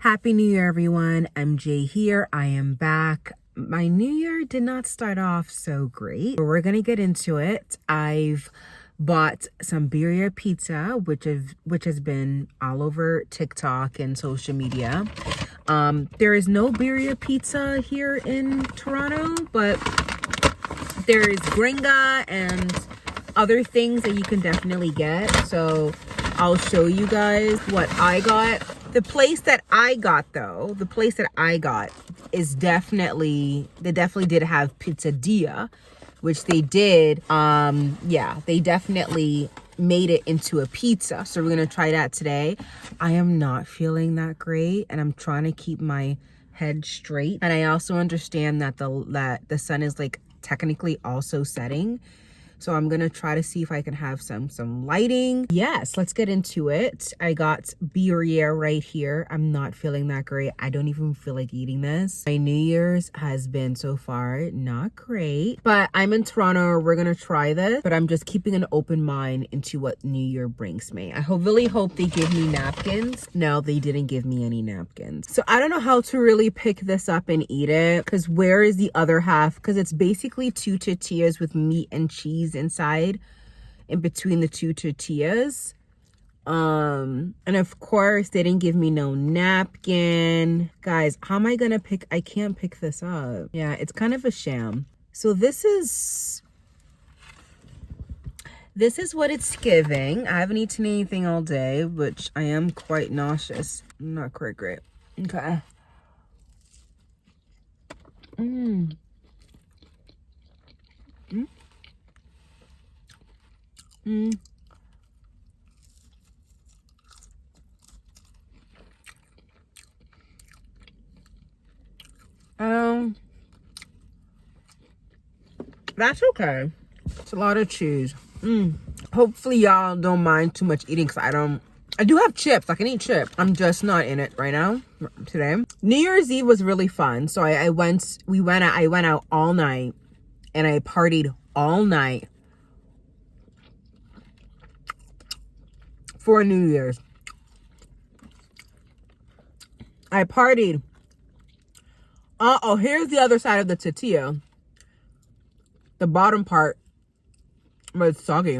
Happy New Year, everyone. MJ here. I am back. My New Year did not start off so great, but we're going to get into it. I've bought some BIRRIA pizza, which has been all over TikTok and social media. There is no BIRRIA pizza here in Toronto, but there is gringa and other things that you can definitely get. So I'll show you guys what I got. The place that I got is definitely, they definitely did have pizzadilla, which they did. Yeah, they definitely made it into a pizza. So we're gonna try that today. I am not feeling that great and I'm trying to keep my head straight. And I also understand that the sun is like technically also setting. So I'm gonna try to see if I can have some lighting. Yes, let's get into it. I got BIRRIA right here. I'm not feeling that great. I don't even feel like eating this. My New Year's has been so far not great, but I'm in Toronto. We're gonna try this, but I'm just keeping an open mind into what New Year brings me. I really hope they give me napkins. No, they didn't give me any napkins. So I don't know how to really pick this up and eat it, because where is the other half? Because it's basically two tortillas with meat and cheese inside, in between the two tortillas. And of course they didn't give me no napkin. Guys, how am I gonna pick? I can't pick this up. Yeah, it's kind of a sham. So this is what it's giving. I haven't eaten anything all day, which I am quite nauseous. Not quite great. Okay. That's okay. It's a lot of cheese. Hopefully y'all don't mind too much eating, because I do have chips. I can eat chips. I'm just not in it right now today. New Year's Eve was really fun. So I went out all night and I partied all night for New Year's. I partied. Oh, here's the other side of the tortilla. The bottom part was soggy.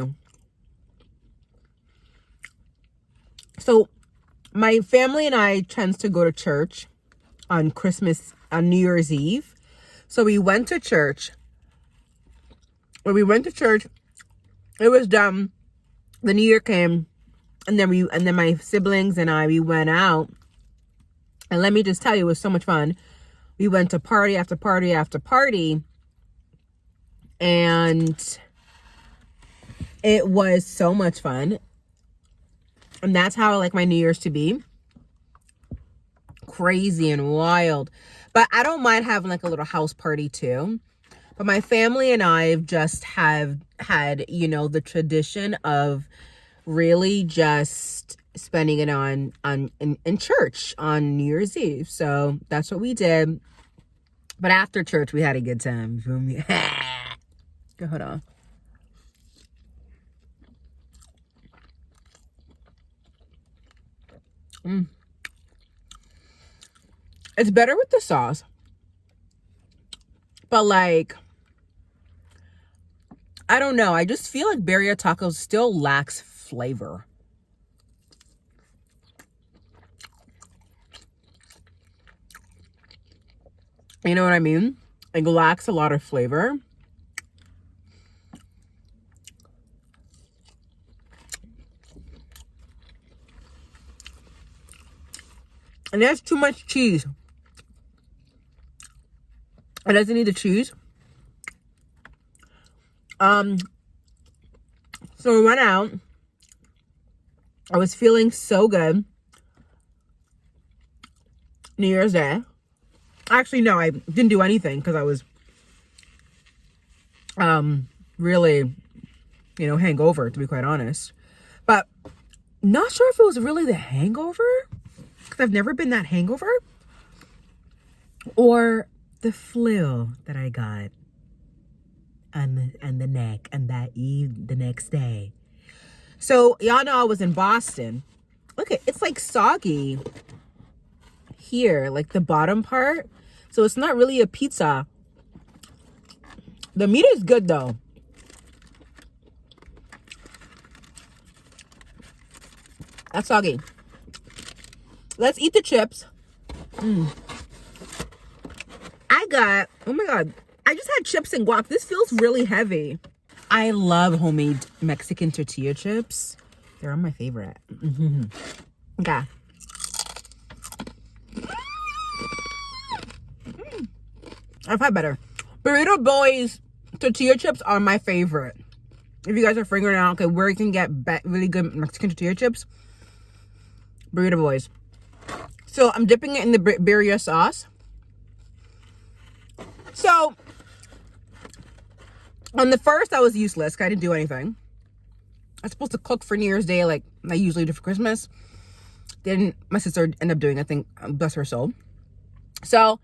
So my family and I tends to go to church on New Year's Eve. So we went to church. When we went to church, it was done. The New Year came, and then my siblings and we went out. And let me just tell you, it was so much fun. We went to party after party after party. And it was so much fun. And that's how I like my New Year's to be. Crazy and wild. But I don't mind having like a little house party too. But my family and I just have had, the tradition of really just spending it in church on New Year's Eve. So that's what we did. But after church, we had a good time. You feel me? Go, hold on. It's better with the sauce. But like, I don't know. I just feel like BIRRIA tacos still lacks flavor. You know what I mean? It lacks a lot of flavor. And there's too much cheese. It doesn't need the cheese. So we went out. I was feeling so good. New Year's Day. Actually, no, I didn't do anything because I was really, hangover, to be quite honest. But not sure if it was really the hangover, because I've never been that hangover, or the flu that I got on the neck and the next day. So y'all know I was in Boston. Look, it's like soggy here, like the bottom part. So it's not really a pizza. The meat is good though. That's soggy. Let's eat the chips. I got, oh my God, I just had chips and guac. This feels really heavy. I love homemade Mexican tortilla chips. They're my favorite. Okay. I've had better. Burrito Boys tortilla chips are my favorite. If you guys are figuring out, okay, where you can get really good Mexican tortilla chips, Burrito Boys. So I'm dipping it in the birria sauce. So on the first, I was useless. I didn't do anything. I was supposed to cook for New Year's Day like I usually do for Christmas. Didn't. My sister ended up doing, I think, bless her soul. So,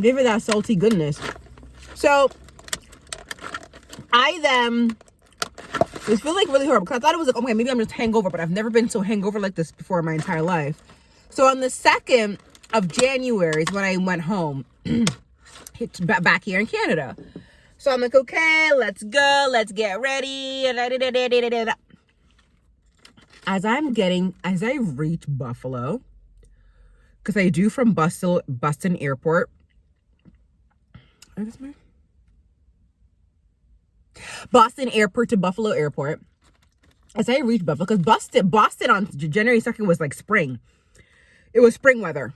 give it that salty goodness. So I then, this feels like really horrible because I thought it was like, okay, maybe I'm just hangover, but I've never been so hangover like this before in my entire life. So on the 2nd of January is when I went home, back here in Canada. So I'm like, okay, let's go, let's get ready. As I reach Buffalo, because I do from Boston Airport. Boston Airport to Buffalo Airport. As I reach Buffalo, because Boston on January 2nd was like spring. It was spring weather.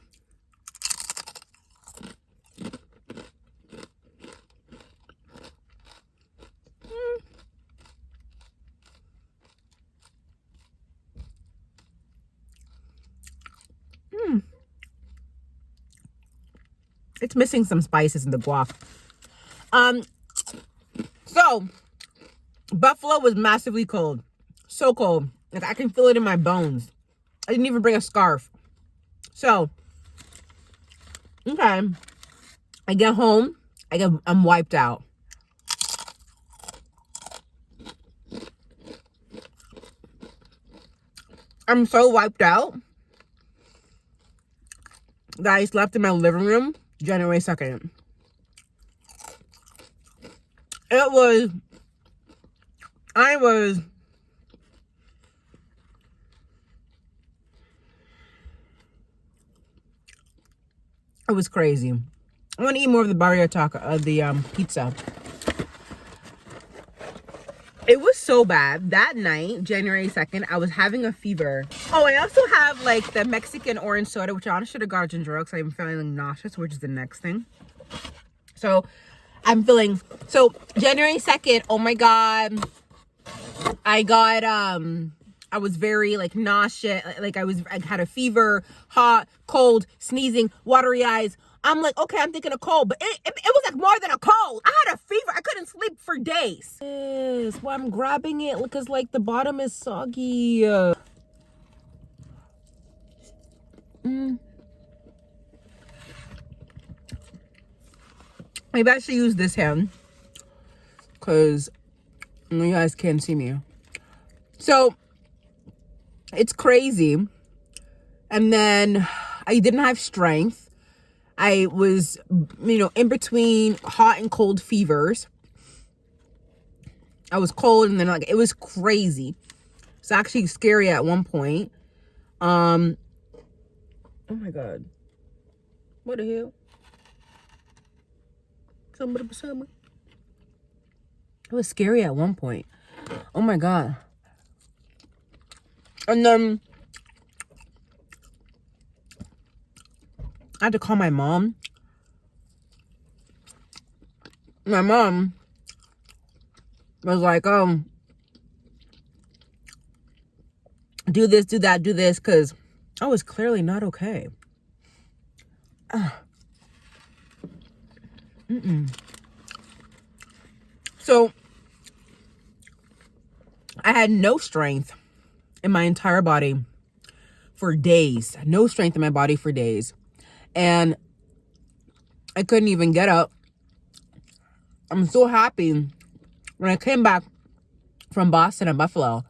It's missing some spices in the guac. So Buffalo was massively cold. So cold. Like I can feel it in my bones. I didn't even bring a scarf. So, okay. I get home. I'm wiped out. I'm so wiped out that I slept in my living room January 2nd. It was crazy. I want to eat more of the BIRRIA taco, the pizza. It was so bad. That night, January 2nd, I was having a fever. Oh, I also have like the Mexican orange soda, which I honestly should have got a ginger ale because I'm feeling nauseous, which is the next thing. So so January 2nd, oh my God. I was very like nauseous. Like I had a fever, hot, cold, sneezing, watery eyes. I'm like, okay, I'm thinking a cold, but it was like more than a cold. I had a fever. I couldn't sleep for days. Yes, well, I'm grabbing it because like the bottom is soggy. Maybe I should use this hand because you guys can't see me. So it's crazy. And then I didn't have strength. I was, in between hot and cold fevers. I was cold and then like, it was crazy. It's actually scary at one point. Oh my God. What the hell? Somebody beside me. It was scary at one point. Oh my God. And then I had to call my mom. My mom was like, do this, do that, do this, because I was clearly not okay. So I had no strength in my entire body for days. No strength in my body for days. and I couldn't even get up. I'm so happy when I came back from Boston and Buffalo.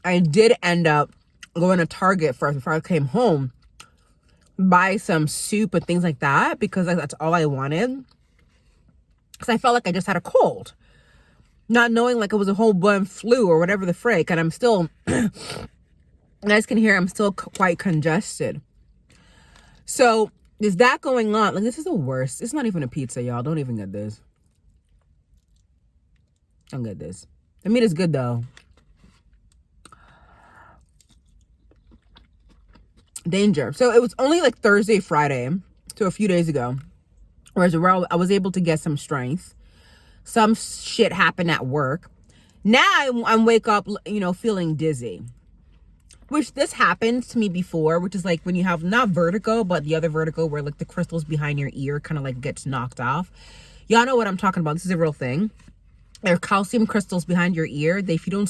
I did end up going to Target first before I came home, buy some soup and things like that, because that's all I wanted. Because I felt like I just had a cold, not knowing like it was a whole blown flu or whatever the frick. And I'm still, you guys can hear I'm still quite congested. So is that going on? Like, this is the worst. It's not even a pizza, y'all. Don't even get this. Don't get this. The meat is good though. Danger. So it was only like Thursday, Friday, so a few days ago, where I was able to get some strength. Some shit happened at work. Now I wake up, you know, feeling dizzy, which this happens to me before, which is like when you have not vertigo, but the other vertigo where like the crystals behind your ear kind of like gets knocked off. Y'all know what I'm talking about. This is a real thing. There are calcium crystals behind your ear. If you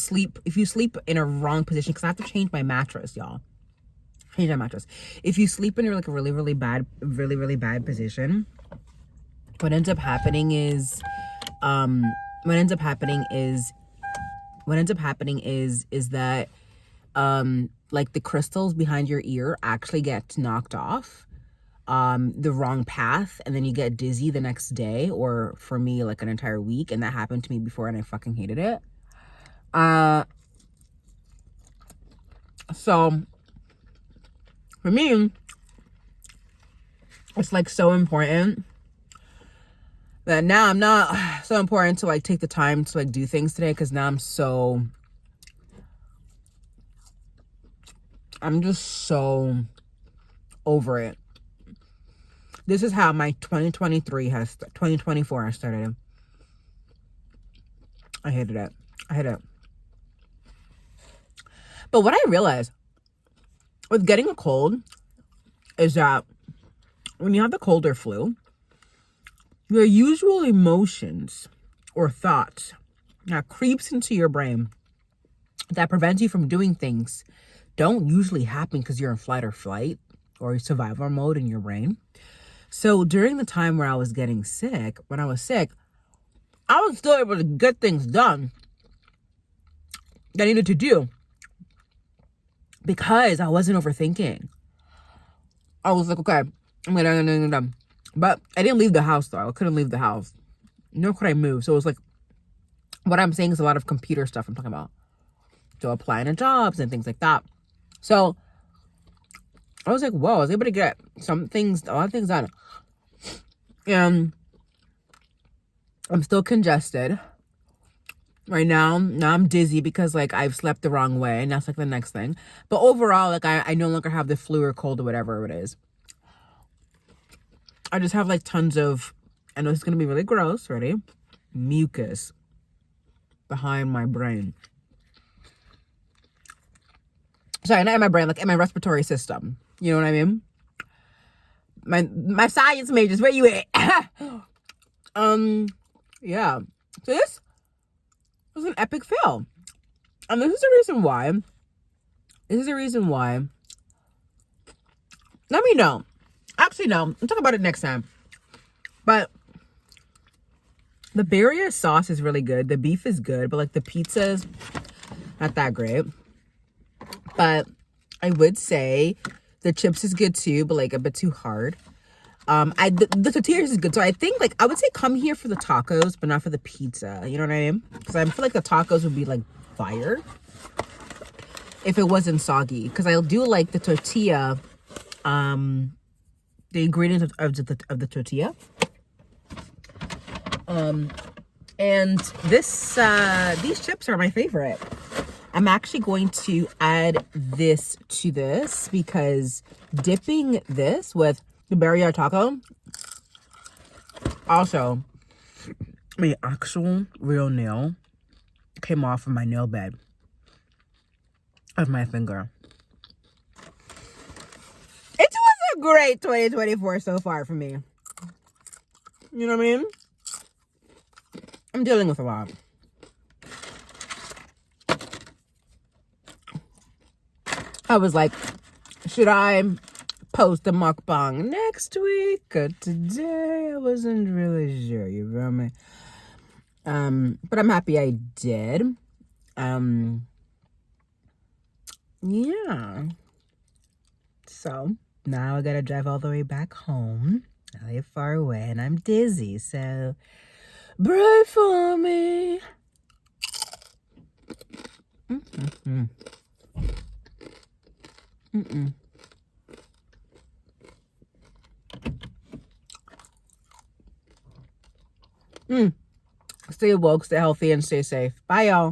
sleep in a wrong position, because I have to change my mattress, y'all. Change my mattress. If you sleep in like a really bad position, what ends up happening is that like the crystals behind your ear actually get knocked off the wrong path, and then you get dizzy the next day, or for me like an entire week. And that happened to me before and I fucking hated it. So for me, it's like so important that now I'm not so important to like take the time to like do things today, because now I'm just so over it. This is how my 2024 has started. I hated it. But what I realized with getting a cold is that when you have the cold or flu, your usual emotions or thoughts that creeps into your brain that prevents you from doing things don't usually happen because you're in flight or survival mode in your brain. So during the time where I was sick, I was still able to get things done that I needed to do because I wasn't overthinking. I was like, okay, I'm gonna. But I didn't leave the house though. I couldn't leave the house. Nor could I move. So it was like, what I'm saying is a lot of computer stuff I'm talking about. So applying to jobs and things like that. So I was like, whoa, I was able to get a lot of things done. And I'm still congested right now. Now I'm dizzy because like I've slept the wrong way, and that's like the next thing. But overall, like I no longer have the flu or cold or whatever it is. I just have like tons of, I know it's gonna be really gross, ready? Mucus behind my brain. Sorry, not in my brain, like in my respiratory system. You know what I mean? My science majors, where you at? Yeah. So this was an epic fail. And this is the reason why. Let me know. Actually, no. I'll talk about it next time. But the BIRRIA sauce is really good. The beef is good, but like the pizza's not that great. But I would say the chips is good too, but like a bit too hard. The tortillas is good. So I think like I would say come here for the tacos, but not for the pizza. You know what I mean? Because I feel like the tacos would be like fire if it wasn't soggy. Because I do like the tortilla, the ingredients of the tortilla. And these chips are my favorite. I'm actually going to add this to this because dipping this with the BIRRIA taco, also, my actual real nail came off of my nail bed of my finger. It was a great 2024 so far for me. You know what I mean? I'm dealing with a lot. I was like, should I post a mukbang next week or today. I wasn't really sure, you feel me? But I'm happy I did. Yeah. So now I gotta drive all the way back home. I live far away and I'm dizzy, so pray for me. Stay woke, stay healthy, and stay safe. Bye, y'all.